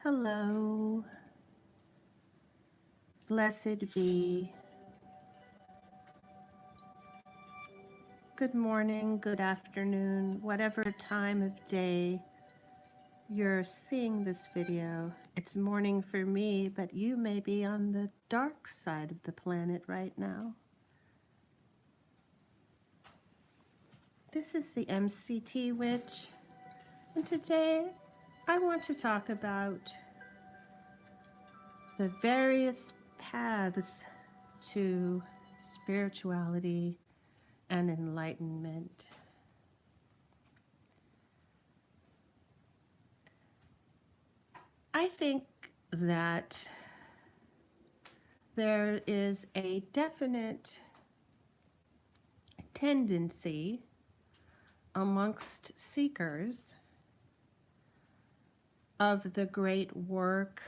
Hello, blessed be. Good morning, good afternoon, whatever time of day you're seeing this video. It's morning for me, but you may be on the dark side of the planet right now. This is the MCT Witch, and today I want to talk about the various paths to spirituality and enlightenment. I think that there is a definite tendency amongst seekers of the great work,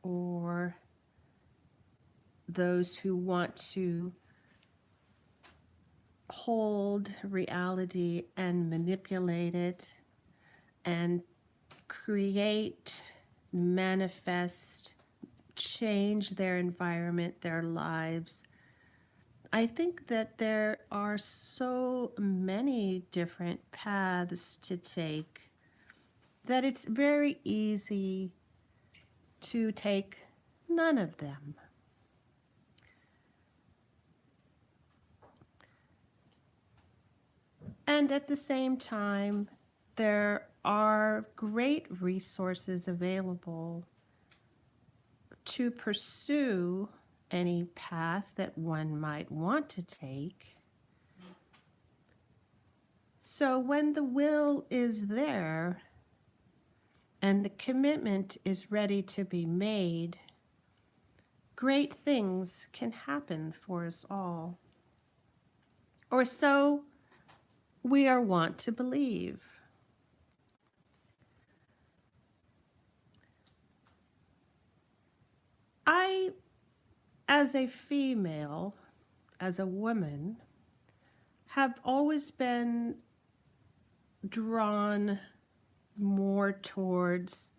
or those who want to hold reality and manipulate it and create, manifest, change their environment, their lives. I think that there are so many different paths to take that it's very easy to take none of them. And at the same time, there are great resources available to pursue any path that one might want to take. So when the will is there and the commitment is ready to be made, great things can happen for us all. Or so we are wont to believe. I, as a female, as a woman, have always been drawn more towards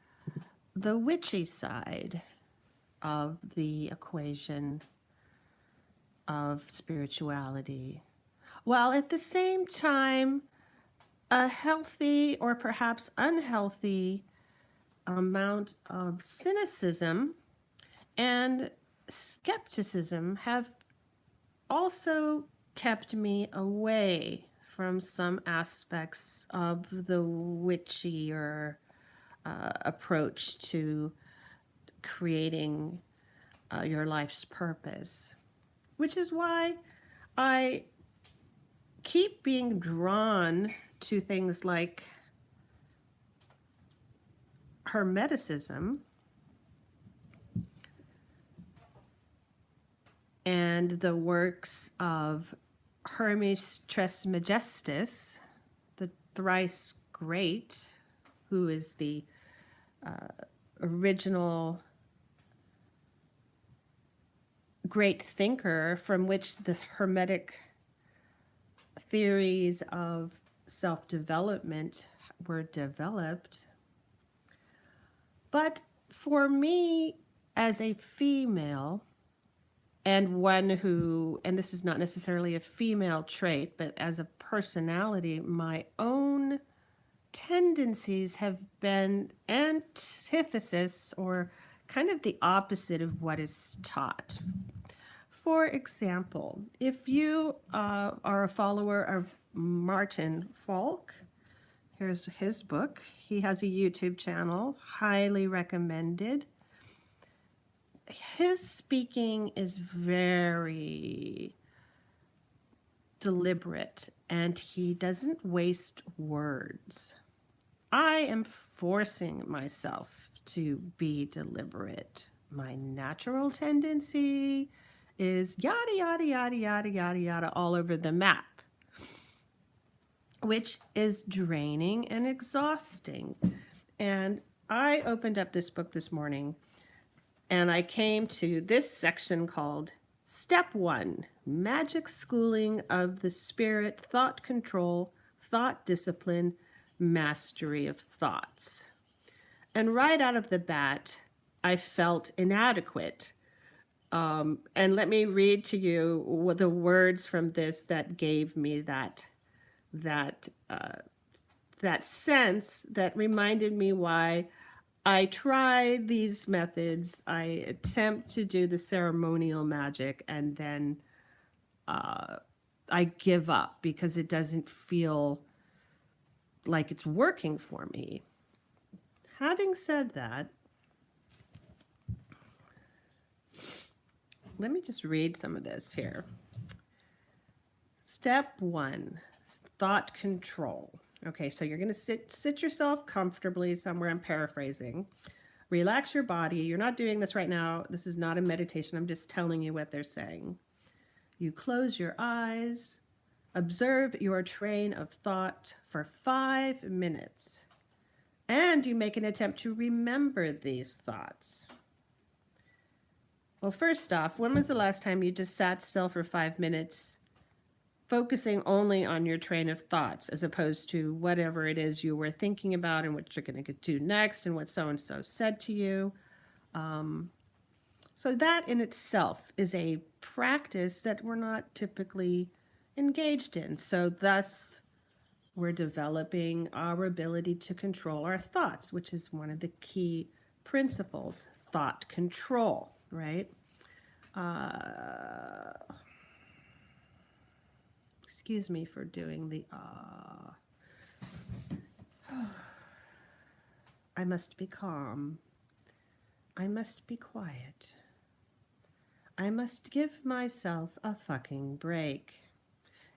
the witchy side of the equation of spirituality, while at the same time a healthy or perhaps unhealthy amount of cynicism and skepticism have also kept me away from some aspects of the witchier approach to creating your life's purpose, which is why I keep being drawn to things like Hermeticism and the works of Hermes Trismegistus, the thrice great, who is the original great thinker from which the Hermetic theories of self-development were developed. But for me, as a female, and one who, and this is not necessarily a female trait, but as a personality, my own tendencies have been antithesis, or kind of the opposite of what is taught. For example, if you are a follower of Martin Falk, here's his book. He has a YouTube channel, highly recommended. His speaking is very deliberate and he doesn't waste words. I am forcing myself to be deliberate. My natural tendency is yada, yada, yada, yada, yada, yada all over the map, which is draining and exhausting. And I opened up this book this morning and I came to this section called Step 1, Magic Schooling of the Spirit, Thought Control, Thought Discipline, Mastery of Thoughts. And right out of the bat, I felt inadequate. And let me read to you the words from this that gave me that that sense, that reminded me why I try these methods. I attempt to do the ceremonial magic, and then I give up because it doesn't feel like it's working for me. Having said that, let me just read some of this here. Step 1, thought control. Okay, so you're going to sit yourself comfortably somewhere. I'm paraphrasing. Relax your body. You're not doing this right now. This is not a meditation. I'm just telling you what they're saying. You close your eyes. Observe your train of thought for 5 minutes. And you make an attempt to remember these thoughts. Well, first off, when was the last time you just sat still for 5 minutes, focusing only on your train of thoughts, as opposed to whatever it is you were thinking about and what you're going to do next and what so-and-so said to you? So that in itself is a practice that we're not typically engaged in. So thus, we're developing our ability to control our thoughts, which is one of the key principles, thought control, right? Excuse me for doing the I must be calm. I must be quiet. I must give myself a fucking break.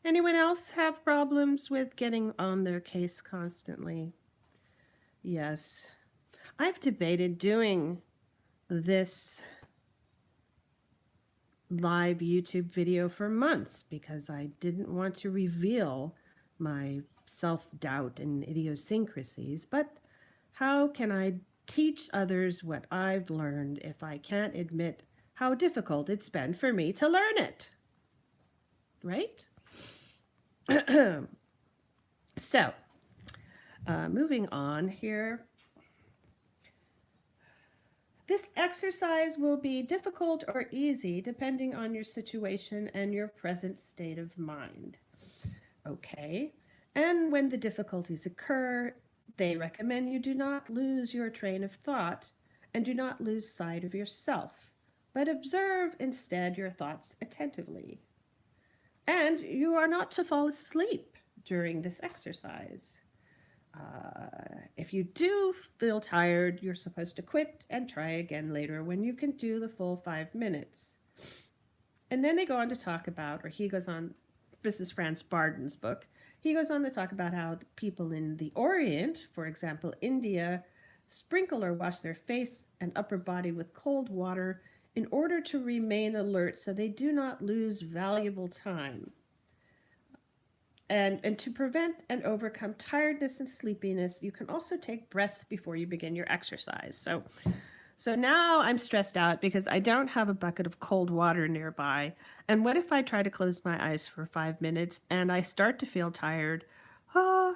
Anyone else have problems with getting on their case constantly? Yes. I've debated doing this live YouTube video for months because I didn't want to reveal my self-doubt and idiosyncrasies. But how can I teach others what I've learned if I can't admit how difficult it's been for me to learn it? Right? So, moving on here. This exercise will be difficult or easy depending on your situation and your present state of mind. Okay. And when the difficulties occur, they recommend you do not lose your train of thought and do not lose sight of yourself, but observe instead your thoughts attentively. And you are not to fall asleep during this exercise. If you do feel tired, you're supposed to quit and try again later when you can do the full 5 minutes. And then they go on to talk about, or he goes on, this is Franz Barden's book, he goes on to talk about how the people in the Orient, for example, India, sprinkle or wash their face and upper body with cold water in order to remain alert so they do not lose valuable time. And to prevent and overcome tiredness and sleepiness, you can also take breaths before you begin your exercise. So now I'm stressed out because I don't have a bucket of cold water nearby. And what if I try to close my eyes for 5 minutes and I start to feel tired? I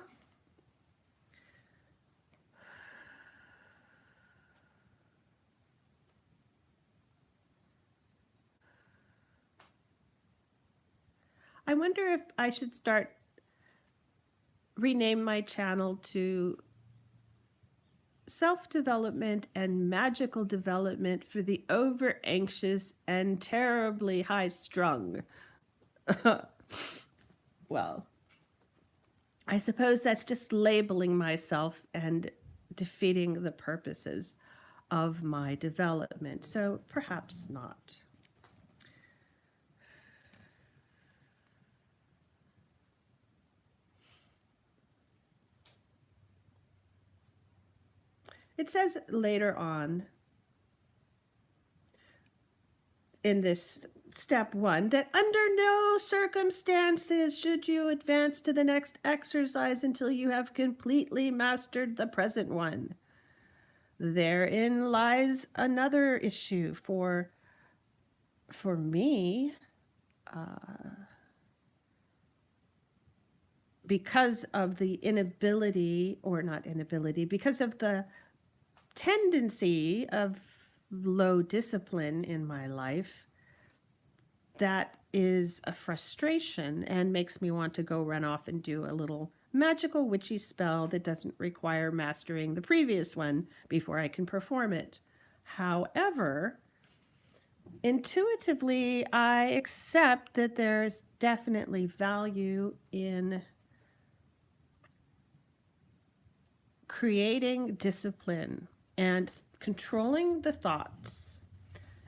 wonder if I should rename my channel to Self-Development and Magical Development for the Over-Anxious and Terribly High-Strung. Well, I suppose that's just labeling myself and defeating the purposes of my development. So perhaps not. It says later on in this step 1 that under no circumstances should you advance to the next exercise until you have completely mastered the present one. Therein lies another issue for me, because of the inability, or not inability, because of the tendency of low discipline in my life, that is a frustration and makes me want to go run off and do a little magical witchy spell that doesn't require mastering the previous one before I can perform it. However, intuitively, I accept that there's definitely value in creating discipline and controlling the thoughts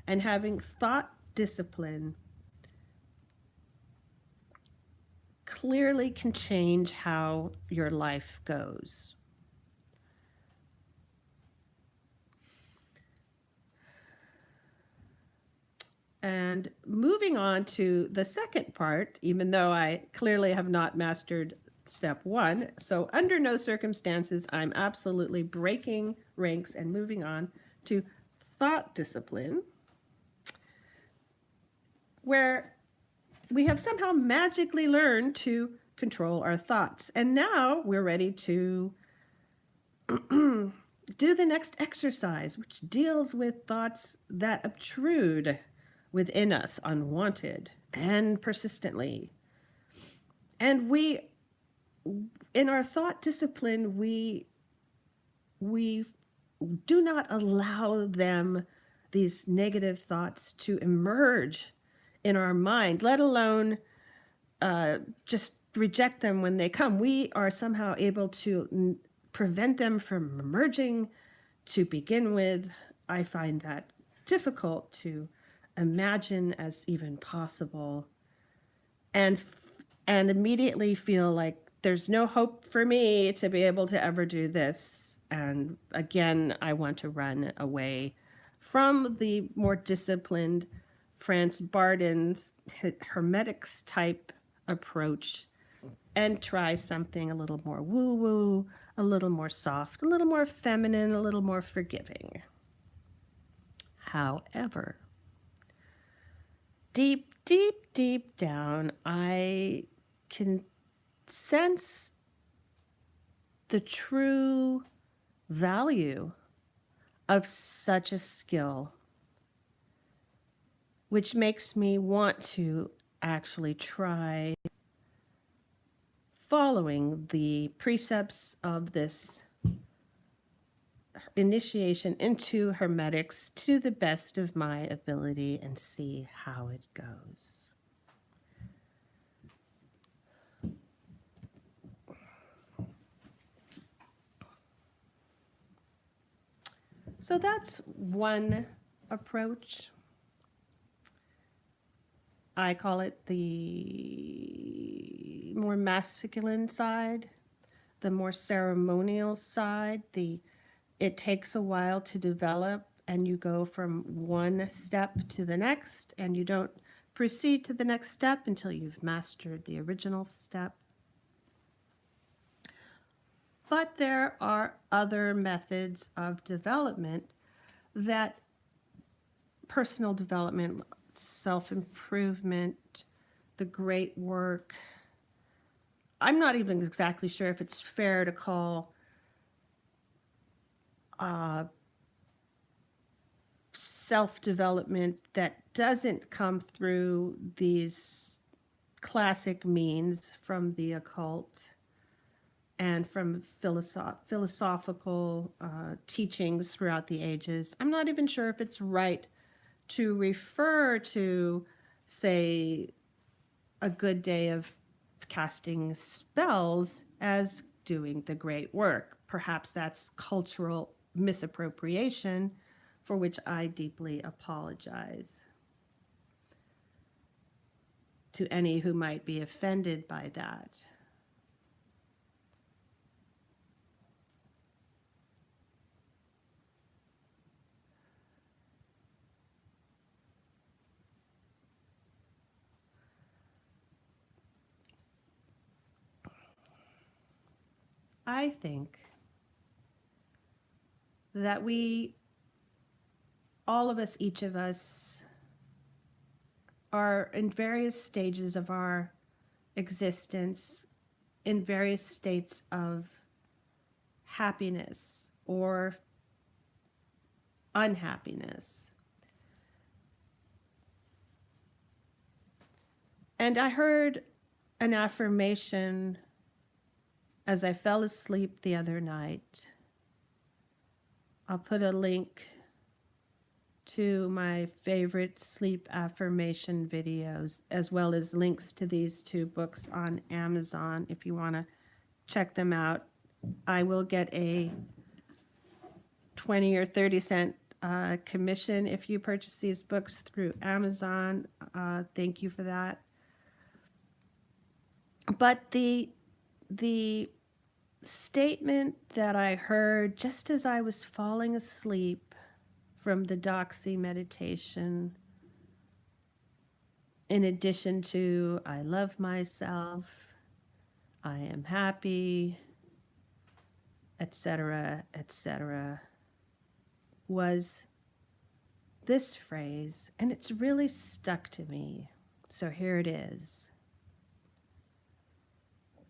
and having thought discipline clearly can change how your life goes. And moving on to the second part, even though I clearly have not mastered step one, so under no circumstances, I'm absolutely breaking ranks and moving on to thought discipline, where we have somehow magically learned to control our thoughts. And now we're ready to do the next exercise, which deals with thoughts that obtrude within us unwanted and persistently. And we, in our thought discipline, we do not allow them, these negative thoughts, to emerge in our mind, let alone just reject them when they come. We are somehow able to prevent them from emerging to begin with. I find that difficult to imagine as even possible, and immediately feel like there's no hope for me to be able to ever do this. And again, I want to run away from the more disciplined Franz Barden's Hermetics type approach and try something a little more woo-woo, a little more soft, a little more feminine, a little more forgiving. However, deep, deep, deep down, I can sense the true value of such a skill, which makes me want to actually try following the precepts of this initiation into Hermetics to the best of my ability and see how it goes. So that's one approach. I call it the more masculine side, the more ceremonial side. It takes a while to develop, and you go from one step to the next, and you don't proceed to the next step until you've mastered the original step. But there are other methods of development, that personal development, self-improvement, the great work. I'm not even exactly sure if it's fair to call self-development that doesn't come through these classic means from the occult and from philosophical teachings throughout the ages. I'm not even sure if it's right to refer to, say, a good day of casting spells as doing the great work. Perhaps that's cultural misappropriation, for which I deeply apologize to any who might be offended by that. I think that all of us, each of us, are in various stages of our existence, in various states of happiness or unhappiness. And I heard an affirmation as I fell asleep the other night. I'll put a link to my favorite sleep affirmation videos, as well as links to these two books on Amazon if you want to check them out. I will get a 20 or 30 cent commission if you purchase these books through Amazon. Thank you for that. But the statement that I heard just as I was falling asleep from the Doxy meditation, in addition to I love myself, I am happy, etc., etc., was this phrase, and it's really stuck to me. So here it is.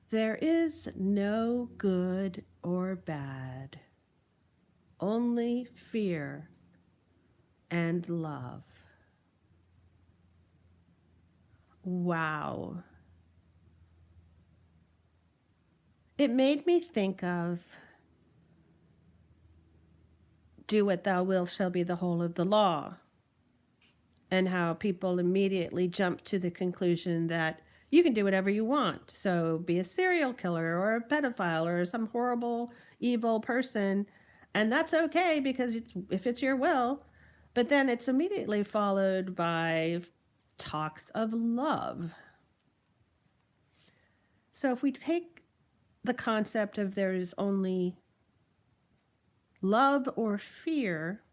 There is no good or bad, only fear and love. Wow. It made me think of do what thou wilt shall be the whole of the law, and how people immediately jump to the conclusion that you can do whatever you want. So be a serial killer or a pedophile or some horrible, evil person, and that's okay because if it's your will. But then it's immediately followed by talks of love. So if we take the concept of there is only love or fear,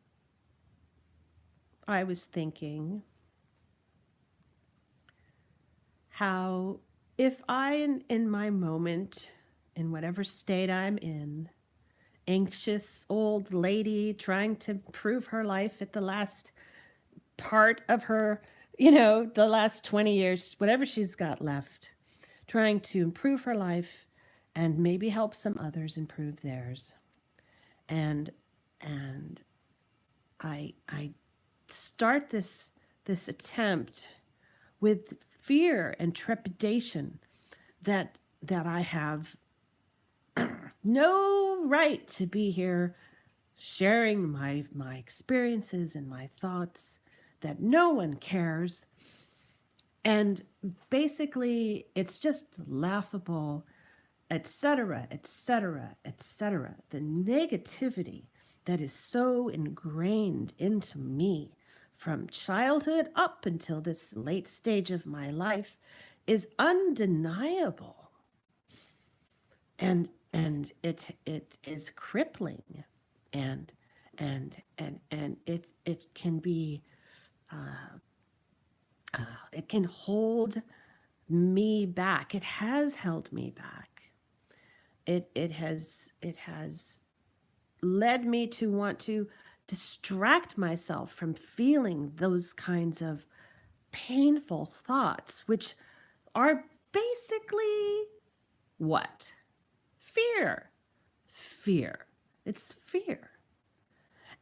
I was thinking how if I, in my moment, in whatever state I'm in, anxious old lady trying to improve her life at the last part of her, the last 20 years, whatever she's got left, trying to improve her life and maybe help some others improve theirs. And I start this attempt with fear and trepidation that I have no right to be here sharing my experiences and my thoughts, that no one cares. And basically it's just laughable, etc., etc., etc. The negativity that is so ingrained into me from childhood up until this late stage of my life is undeniable. And it is crippling, and it can be it can hold me back. It has held me back. It has led me to want to distract myself from feeling those kinds of painful thoughts, which are basically what? Fear. It's fear.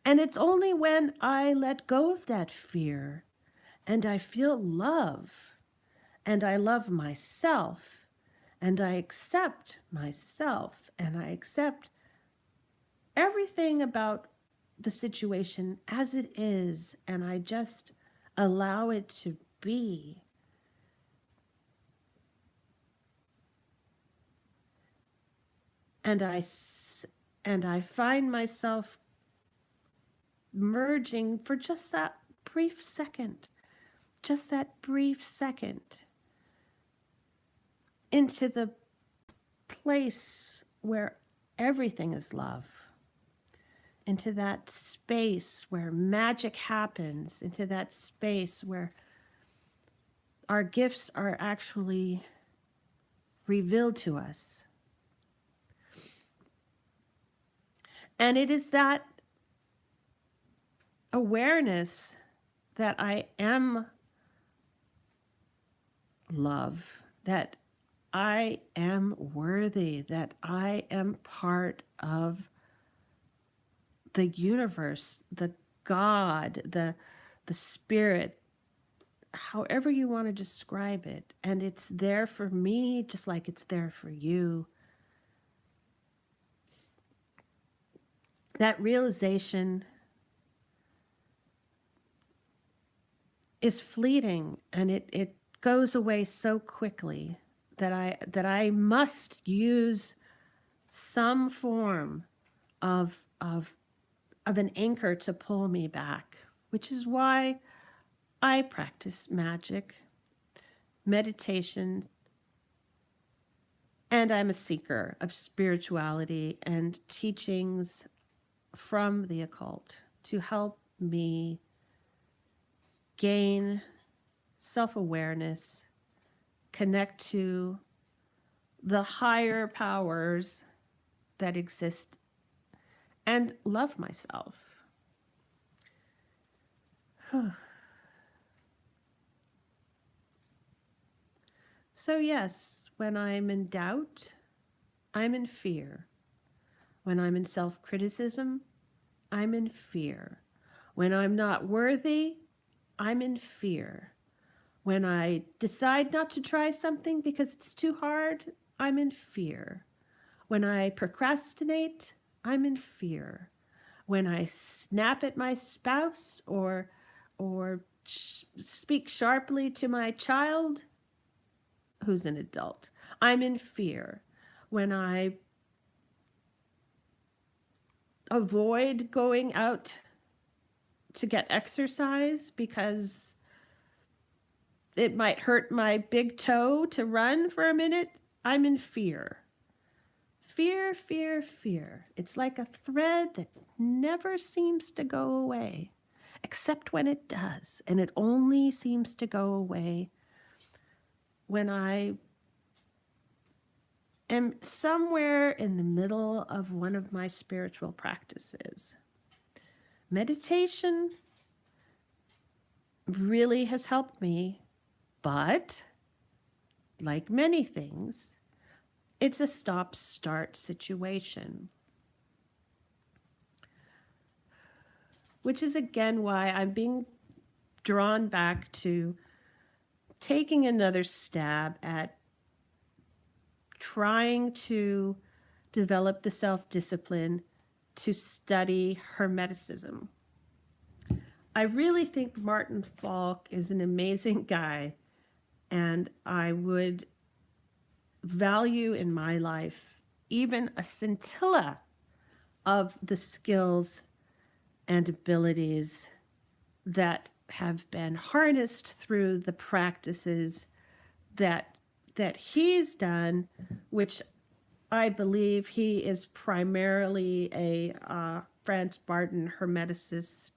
And it's only when I let go of that fear and I feel love and I love myself and I accept myself and I accept everything about the situation as it is, and I just allow it to be. And I find myself merging for just that brief second into the place where everything is love, into that space where magic happens, into that space where our gifts are actually revealed to us. And it is that awareness that I am love, that I am worthy, that I am part of the universe, the God, the spirit, however you want to describe it. And it's there for me, just like it's there for you. That realization is fleeting, and it goes away so quickly that I must use some form of an anchor to pull me back, which is why I practice magic, meditation, and I'm a seeker of spirituality and teachings from the occult to help me gain self-awareness, connect to the higher powers that exist, and love myself. So yes, when I'm in doubt, I'm in fear. When I'm in self-criticism, I'm in fear. When I'm not worthy, I'm in fear. When I decide not to try something because it's too hard, I'm in fear. When I procrastinate, I'm in fear. When I snap at my spouse or speak sharply to my child, who's an adult, I'm in fear. When I avoid going out to get exercise because it might hurt my big toe to run for a minute, I'm in fear. Fear, fear, fear. It's like a thread that never seems to go away, except when it does. And it only seems to go away when I am somewhere in the middle of one of my spiritual practices. Meditation really has helped me, but like many things, it's a stop-start situation. Which is again why I'm being drawn back to taking another stab at trying to develop the self-discipline to study Hermeticism. I really think Martin Falk is an amazing guy, and I would value in my life even a scintilla of the skills and abilities that have been harnessed through the practices that he's done, which I believe he is primarily a Franz Barton Hermeticist.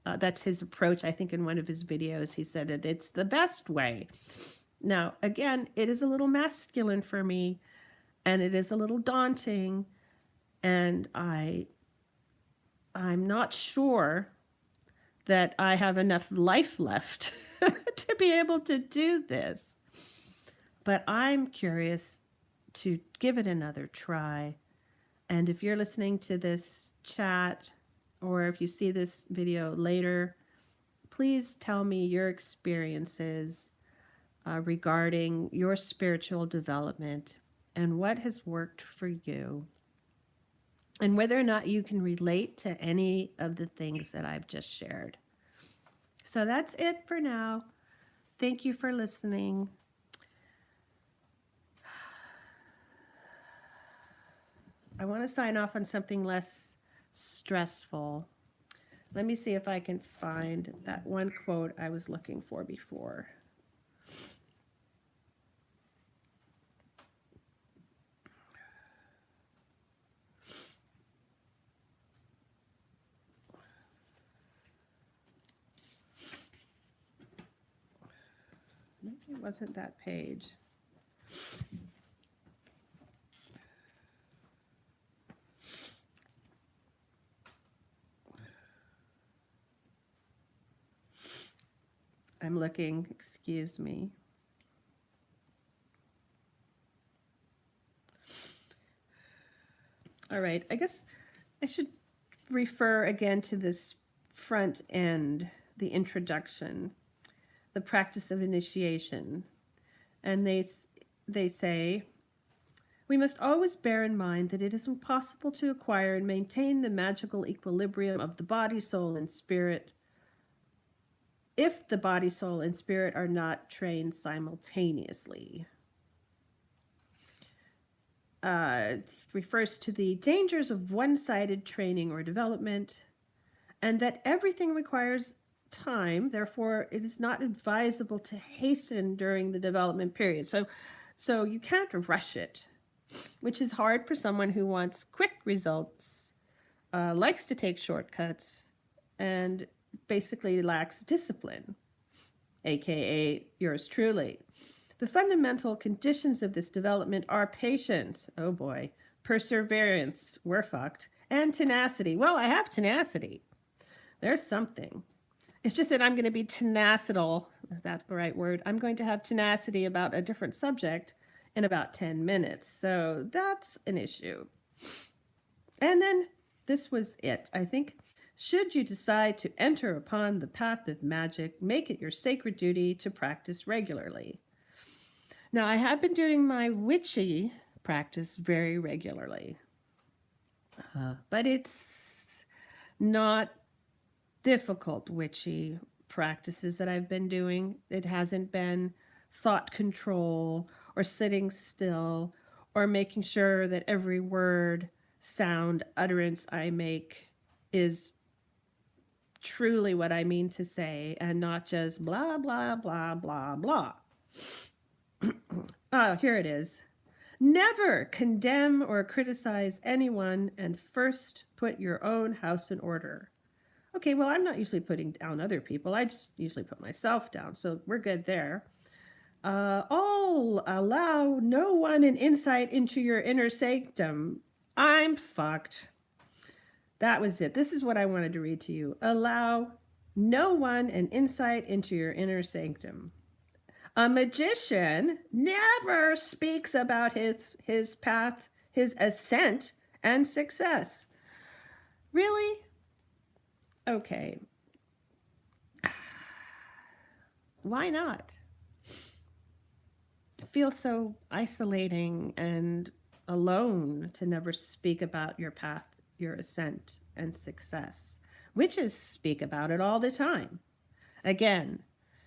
That's his approach. I think in one of his videos he said it's the best way. Now, again, it is a little masculine for me, and it is a little daunting, and I'm not sure that I have enough life left to be able to do this. But I'm curious to give it another try. And if you're listening to this chat, or if you see this video later, please tell me your experiences regarding your spiritual development and what has worked for you, and whether or not you can relate to any of the things that I've just shared. So that's it for now. Thank you for listening. I want to sign off on something less stressful. Let me see if I can find that one quote I was looking for before. Maybe it wasn't that page. I'm looking, excuse me. All right, I guess I should refer again to this front end, the introduction, the practice of initiation. And they say, we must always bear in mind that it is impossible to acquire and maintain the magical equilibrium of the body, soul, and spirit if the body, soul, and spirit are not trained simultaneously. Refers to the dangers of one-sided training or development, and that everything requires time. Therefore, it is not advisable to hasten during the development period. So you can't rush it, which is hard for someone who wants quick results, likes to take shortcuts, and basically lacks discipline, aka yours truly. The fundamental conditions of this development are patience, oh boy, perseverance, we're fucked, and tenacity. Well, I have tenacity. There's something. It's just that I'm going to be tenacital. Is that the right word? I'm going to have tenacity about a different subject in about 10 minutes. So that's an issue. And then this was it, I think. Should you decide to enter upon the path of magic, make it your sacred duty to practice regularly. Now, I have been doing my witchy practice very regularly, but it's not difficult witchy practices that I've been doing. It hasn't been thought control or sitting still or making sure that every word, sound, utterance I make is truly what I mean to say and not just blah, blah, blah, blah, blah. Oh, here it is. Never condemn or criticize anyone and first put your own house in order. Okay, well, I'm not usually putting down other people. I just usually put myself down, so we're good there. All allow no one an insight into your inner sanctum. I'm fucked. That was it. This is what I wanted to read to you. Allow no one an insight into your inner sanctum. A magician never speaks about his path, his ascent, and success. Really? Okay. Why not? It feels so isolating and alone to never speak about your path, your ascent, and success. Witches speak about it all the time. Again,